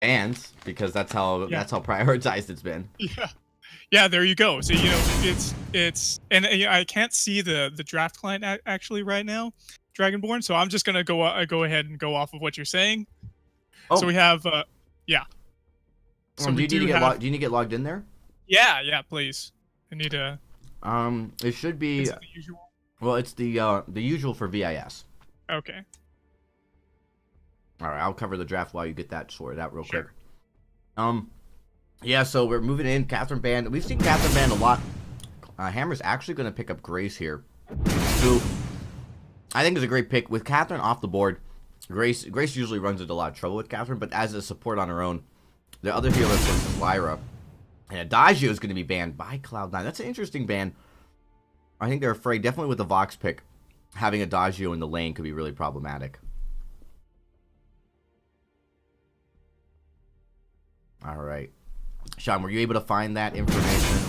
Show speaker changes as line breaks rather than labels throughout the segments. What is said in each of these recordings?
bans because that's how prioritized it's been.
Yeah, there you go. So it's and I can't see the draft client actually right now, Dragonborn. So I'm just gonna go ahead and go off of what you're saying.
Oh.
So we have yeah.
So do you need to get logged in there?
Yeah, please. I need to.
It should be.
Is it the usual?
Well, it's the usual for VIS.
Okay.
All right, I'll cover the draft while you get that sorted out real quick. Yeah, so we're moving in. Catherine banned. We've seen Catherine banned a lot. Hammer's actually going to pick up Grace here, who I think is a great pick. With Catherine off the board, Grace usually runs into a lot of trouble with Catherine, but as a support on her own, the other healer versus Lyra. And Adagio is going to be banned by Cloud9. That's an interesting ban. I think they're afraid, definitely with the Vox pick, having Adagio in the lane could be really problematic. All right. Sean, were you able to find that information?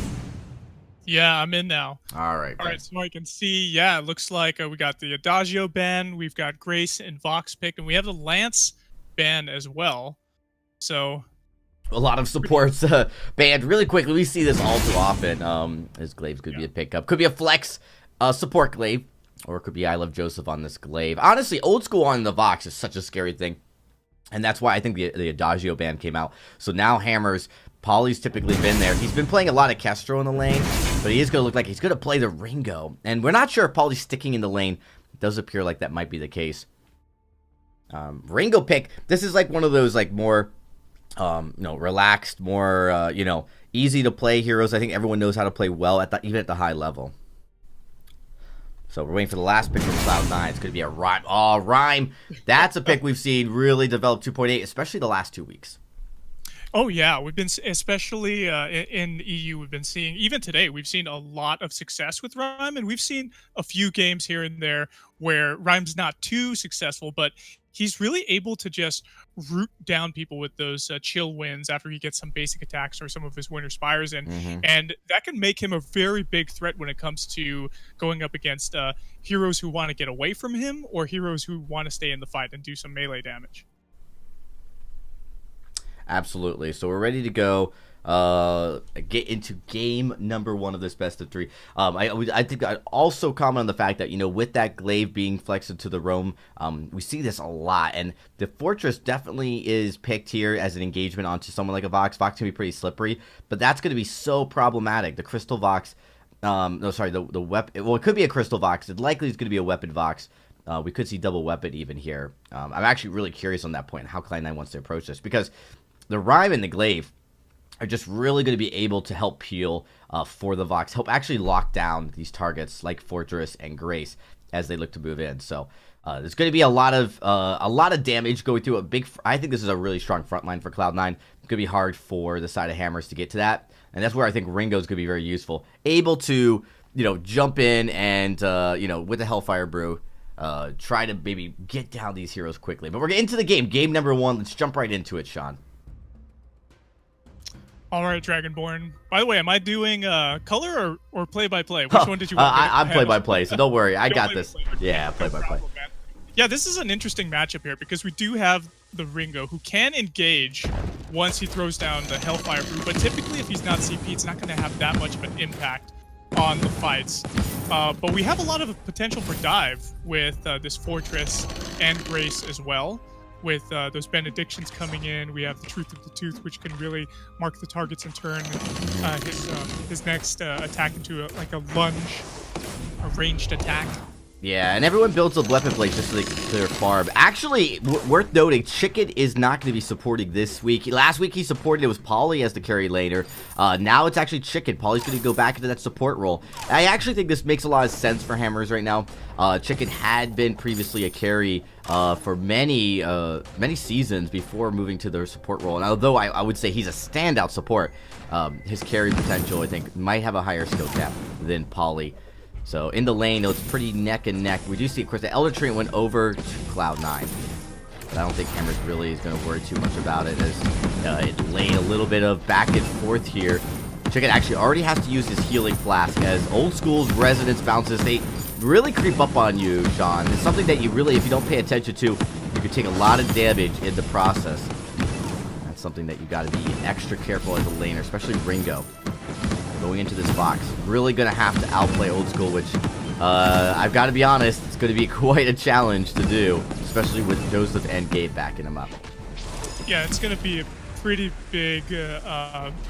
Yeah, I'm in now.
All right.
All right, so I can see, yeah, it looks like we got the Adagio ban, we've got Grace and Vox pick, and we have the Lance ban as well. So
a lot of supports banned really quickly. We see this all too often. This glaive could be a pickup. Could be a flex support glaive, or it could be I Love Joseph on this glaive. Honestly, old school on the Vox is such a scary thing. And that's why I think the Adagio ban came out. So now Hammers, Polly's typically been there. He's been playing a lot of Kestro in the lane, but he is going to look like he's going to play the Ringo. And we're not sure if Polly's sticking in the lane. It does appear like that might be the case. Ringo pick, this is like one of those like more, relaxed, more, easy to play heroes. I think everyone knows how to play well even at the high level. So we're waiting for the last pick from Cloud9. It's going to be a Rhyme. Oh, Rhyme. That's a pick we've seen really develop 2.8, especially the last 2 weeks.
Oh, yeah. We've been, especially in EU, we've been seeing, even today, we've seen a lot of success with Rhyme. And we've seen a few games here and there where Rhyme's not too successful, but he's really able to just root down people with those chill wins after he gets some basic attacks or some of his winter spires in. And that can make him a very big threat when it comes to going up against heroes who want to get away from him or heroes who want to stay in the fight and do some melee damage.
Absolutely. So we're ready to go get into game number 1 of this best of 3. I think I'd also comment on the fact that, with that glaive being flexed to the roam, we see this a lot. And the Fortress definitely is picked here as an engagement onto someone like a Vox. Vox can be pretty slippery, but that's going to be so problematic. The Crystal Vox, the weapon, well, it could be a Crystal Vox. It likely is going to be a weapon Vox. We could see double weapon even here. I'm actually really curious on that point, how Cloud9 wants to approach this, because the Rhyme and the glaive are just really going to be able to help peel for the Vox, help actually lock down these targets like Fortress and Grace as they look to move in. So there's going to be a lot of damage going through a big. I think this is a really strong front line for Cloud9. It's going to be hard for the side of Hammers to get to that, and that's where I think Ringo's going to be very useful, able to jump in and with the Hellfire Brew. Try to maybe get down these heroes quickly. But we're getting into the game. Game number 1. Let's jump right into it, Sean.
All right, Dragonborn. By the way, am I doing color or play-by-play? Which one did you want?
I'm play-by-play, so don't worry. I got this. Yeah, play-by-play.
Yeah, this is an interesting matchup here because we do have the Ringo who can engage once he throws down the Hellfire Brew, but typically if he's not CP, it's not going to have that much of an impact on the fights. But we have a lot of potential for dive with this Fortress and Grace as well. With those benedictions coming in, we have the Truth of the Tooth, which can really mark the targets and turn his next attack into a lunge, a ranged attack.
Yeah, and everyone builds a weapon plate just so they can clear farm. Actually, worth noting, Chicken is not going to be supporting this week. Last week he supported, it was Polly as the carry laner. Now it's actually Chicken. Polly's going to go back into that support role. I actually think this makes a lot of sense for Hammers right now. Chicken had been previously a carry for many seasons before moving to their support role. And although I would say he's a standout support, his carry potential, I think, might have a higher skill cap than Polly. So in the lane, it's pretty neck and neck. We do see, of course, the Elder Treant went over to Cloud9. But I don't think Hammers really is going to worry too much about it, as it laid a little bit of back and forth here. Chicken actually already has to use his healing flask, as old school's resonance bounces, they really creep up on you, Sean. It's something that you really, if you don't pay attention to, you could take a lot of damage in the process. that's something that you got to be extra careful as a laner, especially Ringo. Going into this box, really going to have to outplay Old School, which I've got to be honest, it's going to be quite a challenge to do, especially with Joseph and Gabe backing him up.
Yeah, it's going to be a pretty big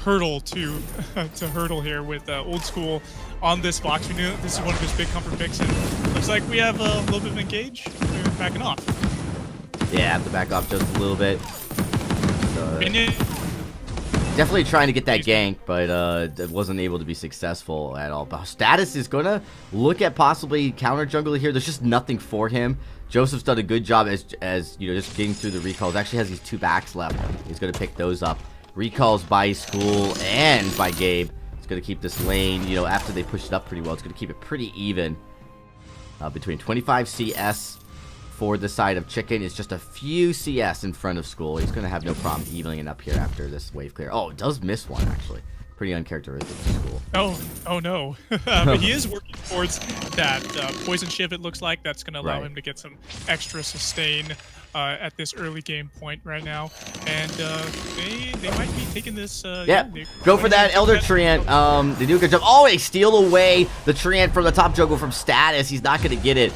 hurdle to hurdle here with Old School on this box. We knew this is one of his big comfort picks, and looks like we have a little bit of engage. We're backing off.
Yeah, have to back off just a little bit.
Minion.
Definitely trying to get that gank, but wasn't able to be successful at all. But Status is going to look at possibly counter jungle here. There's just nothing for him. Joseph's done a good job as you know, just getting through the recalls. Actually has these 2 backs left. He's going to pick those up. Recalls by School and by Gabe. It's going to keep this lane, you know, after they pushed it up pretty well, it's going to keep it pretty even. Between 25 CS for the side of Chicken. It's just a few CS in front of School. He's going to have no problem evening it up here after this wave clear. Oh, it does miss one, actually. Pretty uncharacteristic for School.
Oh no. But he is working towards that poison shiv, it looks like. That's going to allow him to get some extra sustain at this early game point right now. And they might be taking this...
Go for that Elder Treant. They do a good job. Oh, they steal away the Treant from the top jungle from Status. He's not going to get it.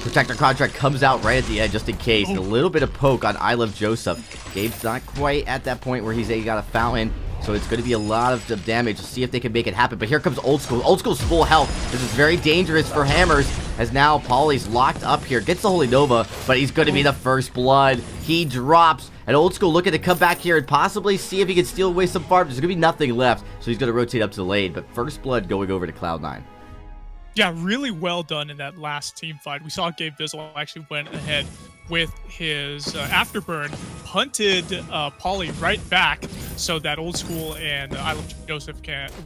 Protector Contract comes out right at the end just in case. And a little bit of poke on I Love Joseph. Gabe's not quite at that point where he's got a fountain. So it's going to be a lot of damage. Let's see if they can make it happen. But here comes Old School. Old School's full health. This is very dangerous for Hammers, as now Pauly's locked up here. Gets the Holy Nova, but he's going to be the first blood. He drops. And Old School looking to come back here and possibly see if he can steal away some farms. There's going to be nothing left. So he's going to rotate up to the lane. But first blood going over to Cloud9.
Yeah, really well done in that last team fight. We saw Gabe Bizzle actually went ahead with his afterburn, punted Pauly right back so that Old School and I Love Joseph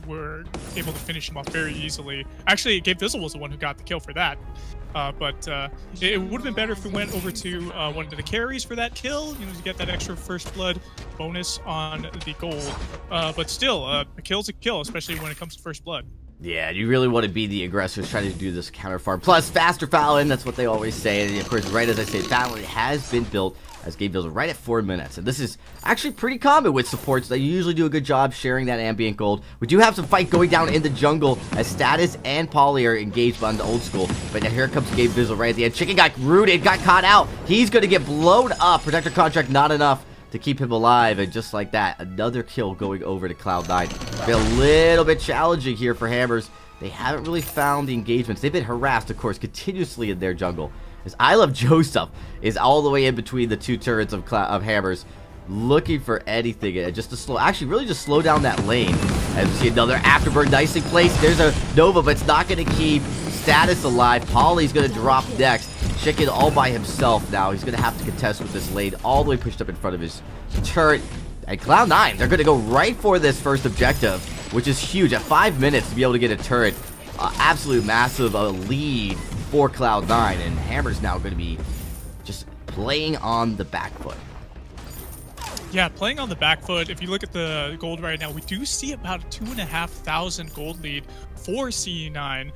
were able to finish him off very easily. Actually, Gabe Bizzle was the one who got the kill for that. But it would have been better if we went over to one of the carries for that kill, you know, to get that extra first blood bonus on the gold. But still, a kill's a kill, especially when it comes to first blood.
Yeah, you really want to be the aggressors trying to do this counter farm. Plus, faster Fallon, that's what they always say. And of course, right as I say, Fallon has been built as Gabe builds right at 4 minutes. And this is actually pretty common with supports. They usually do a good job sharing that ambient gold. We do have some fight going down in the jungle as Status and Pauly are engaged on the Old School. But now here comes Gabe Bizzle right at the end. Chicken got rooted, got caught out. He's going to get blown up. Protector Contract not enough to keep him alive, and just like that, another kill going over to Cloud9. Been a little bit challenging here for Hammers. They haven't really found the engagements. They've been harassed, of course, continuously in their jungle. As I Love Joseph is all the way in between the 2 turrets of Hammers, looking for anything just to slow down that lane. As we see another afterburn nicely placed. There's a Nova, but it's not going to keep Status alive. Pauly's going to drop next. Chicken all by himself now. He's going to have to contest with this lane all the way pushed up in front of his turret. And Cloud9, they're going to go right for this first objective, which is huge. At 5 minutes to be able to get a turret. Absolute massive lead for Cloud9. And Hammer's now going to be just playing on the back foot.
Yeah, playing on the back foot. If you look at the gold right now, we do see about a 2,500 gold lead for CE9.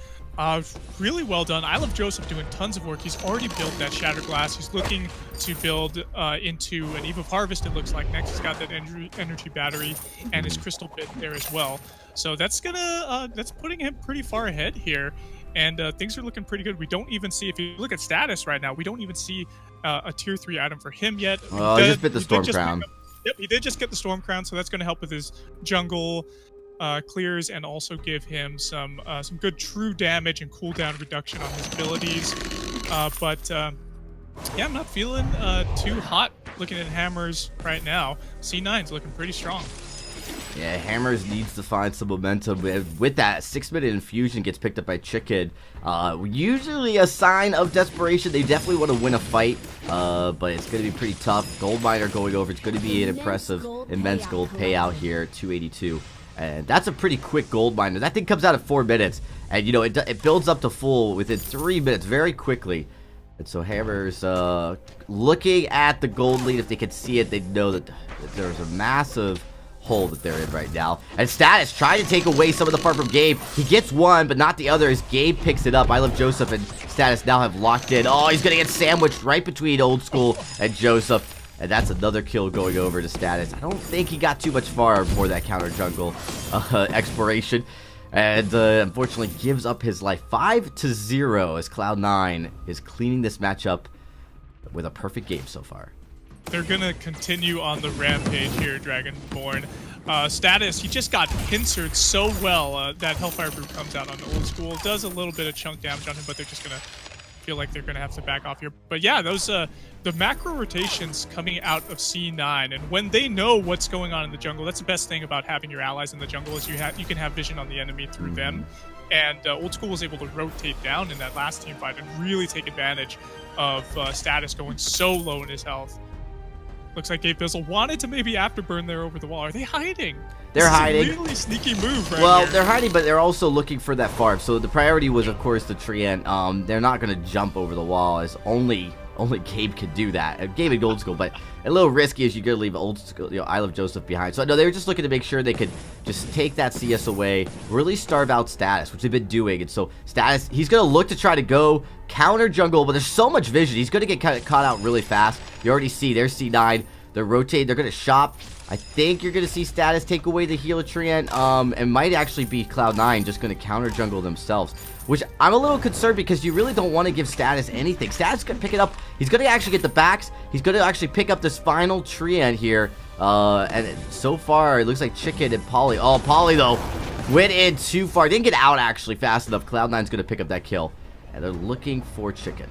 Really well done. I Love Joseph doing tons of work. He's already built that Shattered Glass. He's looking to build into an Eve of Harvest, it looks like. Next, he's got that energy battery and his crystal bit there as well. So that's putting him pretty far ahead here. And things are looking pretty good. We don't even see, if you look at status right now, we don't even see a tier 3 item for him yet.
Oh, he just bit the Storm Crown.
Yep, he did just get the Storm Crown, so that's going to help with his jungle clears and also give him some good true damage and cooldown reduction on his abilities. Yeah, I'm not feeling too hot looking at Hammers right now. C9's looking pretty strong.
Yeah, Hammers needs to find some momentum. With that, 6-minute infusion gets picked up by Chicken. Usually a sign of desperation. They definitely want to win a fight, but it's going to be pretty tough. Gold Miner going over. It's going to be an impressive, immense gold payout here, 282. And that's a pretty quick gold miner. That thing comes out at 4 minutes. And, you know, it builds up to full within 3 minutes very quickly. And so Hammers looking at the gold lead. If they could see it, they'd know that there's a massive hole that they're in right now. And Status trying to take away some of the farm from Gabe. He gets one, but not the other as Gabe picks it up. I Love Joseph and Status now have locked in. Oh, he's going to get sandwiched right between Old School and Joseph. And that's another kill going over to Status. I don't think he got too much far before that counter jungle exploration. And unfortunately gives up his life 5-0 as Cloud9 is cleaning this matchup with a perfect game so far.
They're going to continue on the rampage here, Dragonborn. Status, he just got pincered so well. That Hellfire Brew comes out on the old school. Does a little bit of chunk damage on him, but they're just going to feel like they're going to have to back off here. But yeah, those the macro rotations coming out of C9, and when they know what's going on in the jungle, that's the best thing about having your allies in the jungle is you can have vision on the enemy through them. And Old School was able to rotate down in that last team fight and really take advantage of Status going so low in his health. Looks like Gabe Bizzle wanted to maybe afterburn there over the wall. Are they hiding?
They're hiding.
This is a really sneaky move right
Well,
here.
they're hiding, but they're also looking for that farm. So the priority was, of course, the Treant. They're not going to jump over the wall, as only Gabe could do that. Gabe and Old School, but a little risky as you could leave Old School, I Love Joseph behind. So no, they were just looking to make sure they could just take that CS away, really starve out Status, which they've been doing. And so Status, he's going to look to try to go counter jungle, but there's so much vision. He's going to get caught out really fast. You already see there's C9. They're rotating. They're going to shop. I think you're going to see Status take away the healer Treant. And might actually be Cloud9 just going to counter jungle themselves. Which I'm a little concerned because you really don't want to give Status anything. Status going to pick it up. He's going to actually get the backs. He's going to actually pick up this final Treant here. And so far, it looks like Chicken and Polly. Oh, Polly, though, went in too far. Didn't get out, actually, fast enough. Cloud9's going to pick up that kill. And they're looking for Chicken.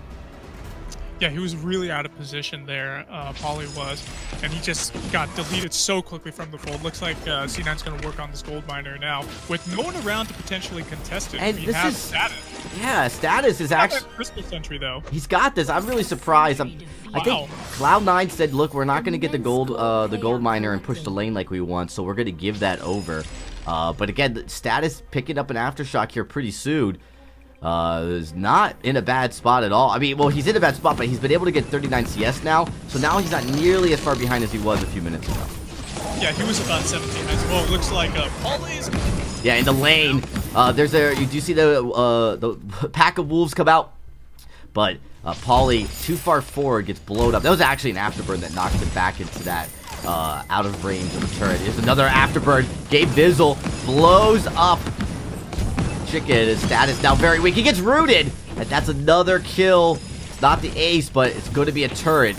Yeah, he was really out of position there, Polly was, and he just got deleted so quickly from the fold. Looks like C9's going to work on this gold miner now, with no one around to potentially contest it.
And
we
this
have
is
Status.
Yeah, Status is actually
Crystal Sentry though.
He's got this. I'm really surprised. I think Cloud9 said, "Look, we're not going to get the gold miner and push the lane like we want, so we're going to give that over." But again, Status picking up an aftershock here pretty soon. Is not in a bad spot at all. I mean, well, he's in a bad spot, but he's been able to get 39 CS now, so now he's not nearly as far behind as he was a few minutes ago.
Yeah, he was about 17 as well. Looks like Polly's.
Yeah, in the lane, you do see the pack of wolves come out, but Polly too far forward gets blown up. That was actually an afterburn that knocked him back into that out of range of the turret. Here's another afterburn. Gabe Bizzle blows up Chicken. His Status now very weak. He gets rooted, and that's another kill. It's not the ace, but it's going to be a turret.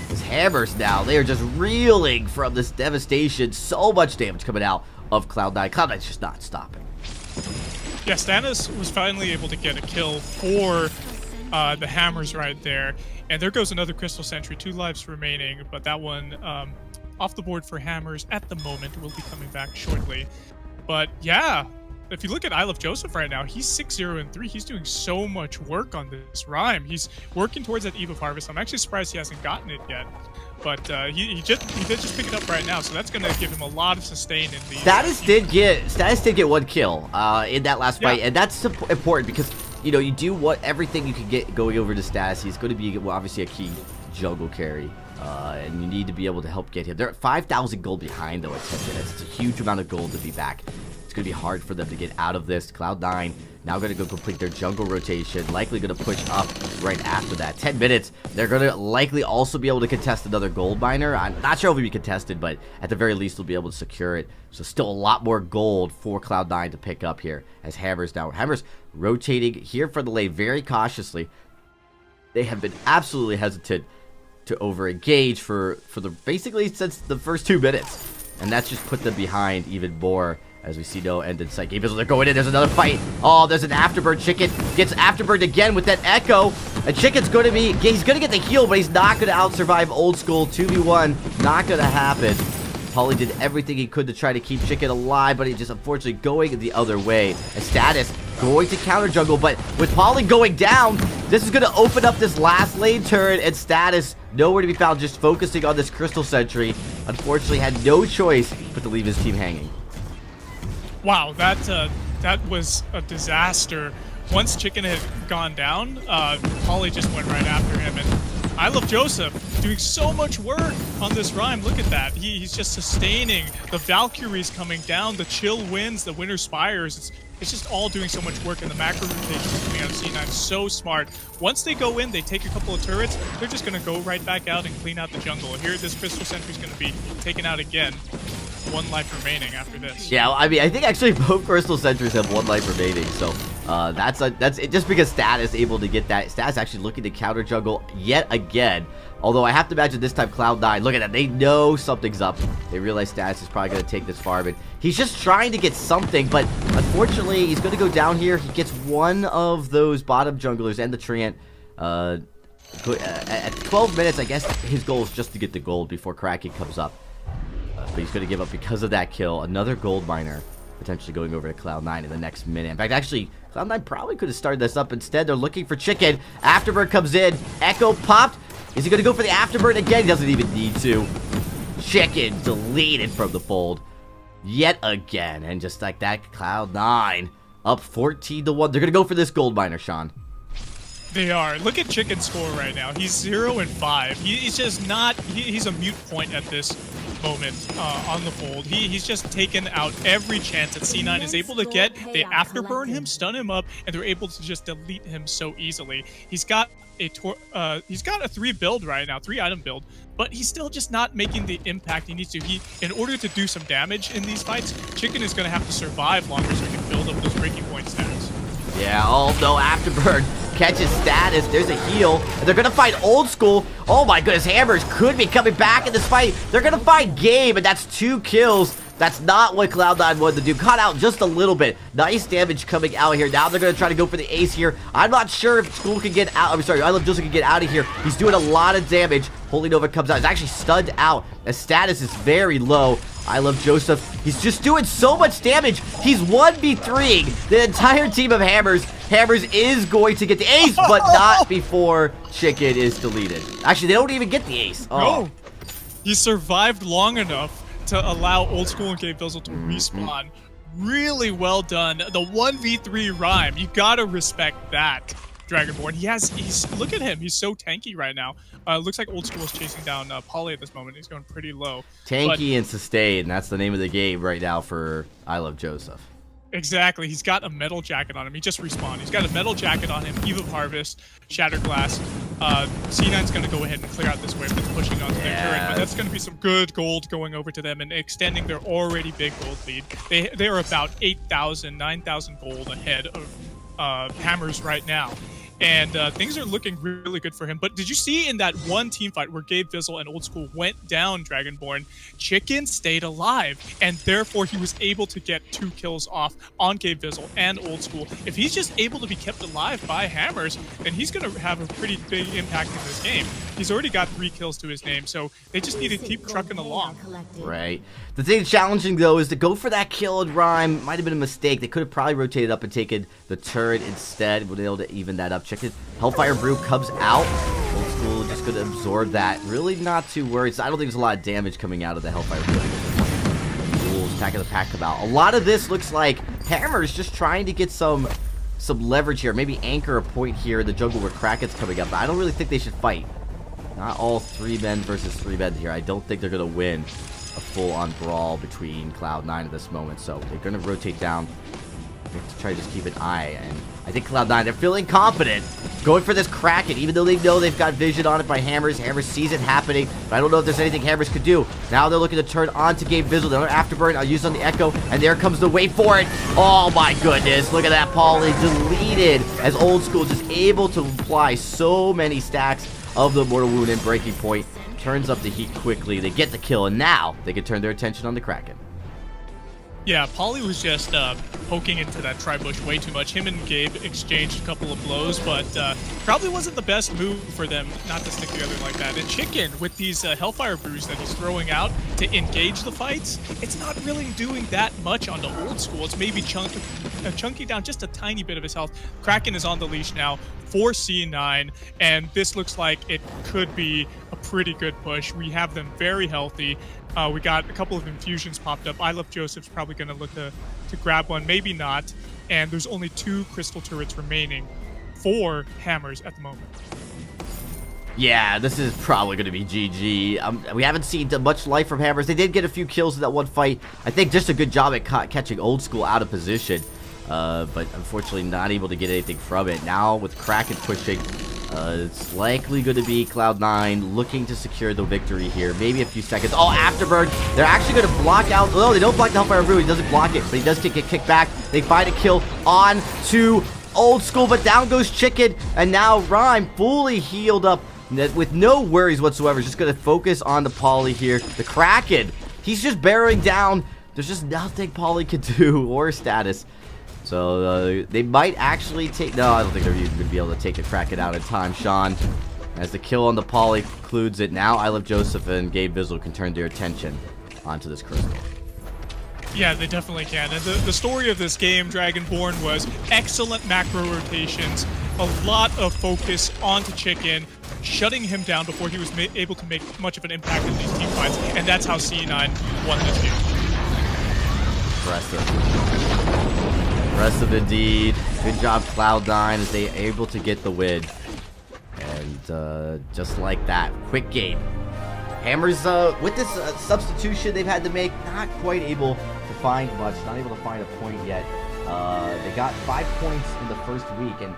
His hammers now, they are just reeling from this devastation. So much damage coming out of Cloud9. Cloud9's just not stopping.
Yeah, Status was finally able to get a kill for the hammers right there. And there goes another Crystal Sentry, 2 lives remaining, but that one off the board for hammers at the moment. Will be coming back shortly. But yeah, if you look at I Love Joseph right now, he's 6-0-3. He's doing so much work on this rhyme. He's working towards that Eve of Harvest. I'm actually surprised he hasn't gotten it yet. But he did just pick it up right now, so that's going to give him a lot of sustain in the...
Status did get 1 kill in that last fight, and that's important because, you know, you do everything you can get going over to Status. He's going to be, well, obviously a key jungle carry. And you need to be able to help get him. They're at 5,000 gold behind, though, at 10 minutes. It's a huge amount of gold to be back. It's going to be hard for them to get out of this. Cloud9 now going to go complete their jungle rotation. Likely going to push up right after that. 10 minutes. They're going to likely also be able to contest another gold miner. I'm not sure if it'll be contested, but at the very least, they'll be able to secure it. So still a lot more gold for Cloud9 to pick up here as Hammers now. Hammers rotating here for the lane very cautiously. They have been absolutely hesitant to over-engage for basically since the first 2 minutes. And that's just put them behind even more. As we see no end in sight. Gabe Bizzle, they're going in. There's another fight. Oh, there's an afterburn. Chicken gets afterburned again with that echo. And Chicken's going to be... He's going to get the heal, but he's not going to out-survive Old School. 2v1. Not going to happen. Polly did everything he could to try to keep Chicken alive, but he just unfortunately going the other way. And Status going to counter jungle, but with Polly going down, this is going to open up this last lane turret, and Status nowhere to be found, just focusing on this Crystal Sentry. Unfortunately, had no choice but to leave his team hanging.
Wow, that was a disaster. Once Chicken had gone down, Polly just went right after him, and I Love Joseph doing so much work on this rhyme. Look at that. He's just sustaining. The Valkyries coming down, the chill winds, the Winter Spires. It's It's just all doing so much work, and the macro rotations coming out of C9 so smart. Once they go in, they take a couple of turrets, they're just going to go right back out and clean out the jungle. Here, this Crystal Sentry's going to be taken out again. 1 life remaining after this.
Yeah, I mean, I think actually both Crystal Sentries have 1 life remaining, so that's it. Just because Stat is able to get that. Stat's actually looking to counter jungle yet again. Although I have to imagine this time Cloud9, look at that, they know something's up. They realize Stats is probably going to take this farm, and he's just trying to get something, but unfortunately, he's going to go down here. He gets one of those bottom junglers and the Treant. At 12 minutes, I guess his goal is just to get the gold before Kraken comes up. But he's going to give up because of that kill. Another gold miner potentially going over to Cloud9 in the next minute. In fact, actually, Cloud9 probably could have started this up. Instead, they're looking for Chicken. Afterbird comes in. Echo popped. Is he going to go for the Afterbird again? He doesn't even need to. Chicken deleted from the fold yet again. And just like that, Cloud9 up 14-1. They're going to go for this gold miner, Sean.
They are. Look at Chicken's score right now. He's 0-5. He's just not... He's a mute point at this moment on the fold. He's just taken out every chance that C9 is able to get. They afterburn him, stun him up, and they're able to just delete him so easily. He's got a 3 build right now, 3 item build, but he's still just not making the impact he needs to. In order to do some damage in these fights, Chicken is going to have to survive longer so he can build up those breaking point stats.
Yeah, oh no, Afterbird catches Status. There's a heal. And they're going to fight Old School. Oh my goodness, Hammers could be coming back in this fight. They're going to fight Gabe, and that's 2 kills. That's not what Cloud9 wanted to do. Caught out just a little bit. Nice damage coming out here. Now they're going to try to go for the ace here. I'm not sure if School can get out. I'm sorry, I Love Joseph can get out of here. He's doing a lot of damage. Holy Nova comes out. He's actually stunned out. His status is very low. I Love Joseph. He's just doing so much damage. He's 1v3ing the entire team of Hammers. Hammers is going to get the ace, but not before Chicken is deleted. Actually, they don't even get the ace. Oh.
No. He survived long enough to allow Old School and Gabe Vizzle to respawn. Really well done. The 1v3 rhyme. You gotta respect that, Dragonborn. He's look at him. He's so tanky right now. Looks like Old School is chasing down Polly at this moment. He's going pretty low.
Tanky and sustain. That's the name of the game right now for I Love Joseph.
Exactly. He's got a metal jacket on him. He just respawned. He's got a metal jacket on him. Eve of Harvest, Shattered Glass. C9's going to go ahead and clear out this wave that's pushing onto their turret, but that's going to be some good gold going over to them and extending their already big gold lead. They are about 8,000, 9,000 gold ahead of Hammers right now. And things are looking really good for him. But did you see in that one team fight where Gabe Vizzle and Old School went down Dragonborn, Chicken stayed alive, and therefore he was able to get 2 kills off on Gabe Vizzle and Old School. If he's just able to be kept alive by Hammers, then he's going to have a pretty big impact in this game. He's already got 3 kills to his name, so they just need to keep trucking along.
Right. The thing challenging, though, is to go for that kill and rhyme. Might have been a mistake. They could have probably rotated up and taken the turret instead. Would have been able to even that up. Check it. Hellfire Brew comes out. Old School just going to absorb that. Really not too worried. So I don't think there's a lot of damage coming out of the Hellfire Brew. Wolves, Attack of the Pack come out. A lot of this looks like Hammers just trying to get some leverage here. Maybe anchor a point here in the jungle where Kraken's coming up. But I don't really think they should fight. Not all 3 men versus 3 men here. I don't think they're going to win a full-on brawl between Cloud9 at this moment. So they're going to rotate down. They have to try to just keep an eye. And I think Cloud9, they're feeling confident going for this Kraken, even though they know they've got vision on it by Hammers. Hammers sees it happening, but I don't know if there's anything Hammers could do. Now they're looking to turn on to Gabe Vizzle. Another Afterburn. I'll use on the Echo, and there comes the wait for it. Oh my goodness. Look at that. Paulie deleted as Old School just able to apply so many stacks of the Mortal Wound and Breaking Point. Turns up the heat quickly. They get the kill, and now they can turn their attention on the Kraken.
Yeah, Polly was just poking into that tri-bush way too much. Him and Gabe exchanged a couple of blows, but probably wasn't the best move for them not to stick together like that. And Chicken, with these Hellfire Brews that he's throwing out to engage the fights, it's not really doing that much on the Old School. It's maybe chunking down just a tiny bit of his health. Kraken is on the leash now for C9, and this looks like it could be a pretty good push. We have them very healthy. We got a couple of infusions popped up. I Love Joseph's probably going to look to grab one, maybe not. And there's only 2 crystal turrets remaining for Hammers at the moment.
Yeah, this is probably going to be GG. We haven't seen much life from Hammers. They did get a few kills in that one fight. I think just a good job at catching Old School out of position. but unfortunately not able to get anything from it. Now with Kraken pushing, it's likely going to be Cloud9 looking to secure the victory here. Maybe a few seconds. Oh, Afterburn. They're actually going to block out. Oh, they don't block the Hellfire Brew. He doesn't block it, but he does get kicked back. They find a kill on to Old School, but down goes Chicken. And now Rhyme fully healed up with no worries whatsoever. Just going to focus on the Poly here. The Kraken, he's just bearing down. There's just nothing Poly can do or Status. So they might actually take... No, I don't think they're even going to be able to take the Kraken out in time, Sean. As the kill on the Poly concludes it, now I Love Joseph and Gabe Bizzle can turn their attention onto this Crystal.
Yeah, they definitely can. And the story of this game, Dragonborn, was excellent macro rotations, a lot of focus onto Chicken, shutting him down before he was able to make much of an impact in these team fights, and that's how C9 won this game.
Impressive. Impressive indeed. Good job, Cloud9, as they are able to get the win. And just like that, quick game. Hammers, with this substitution they've had to make, not quite able to find much, not able to find a point yet. They got 5 points in the first week, and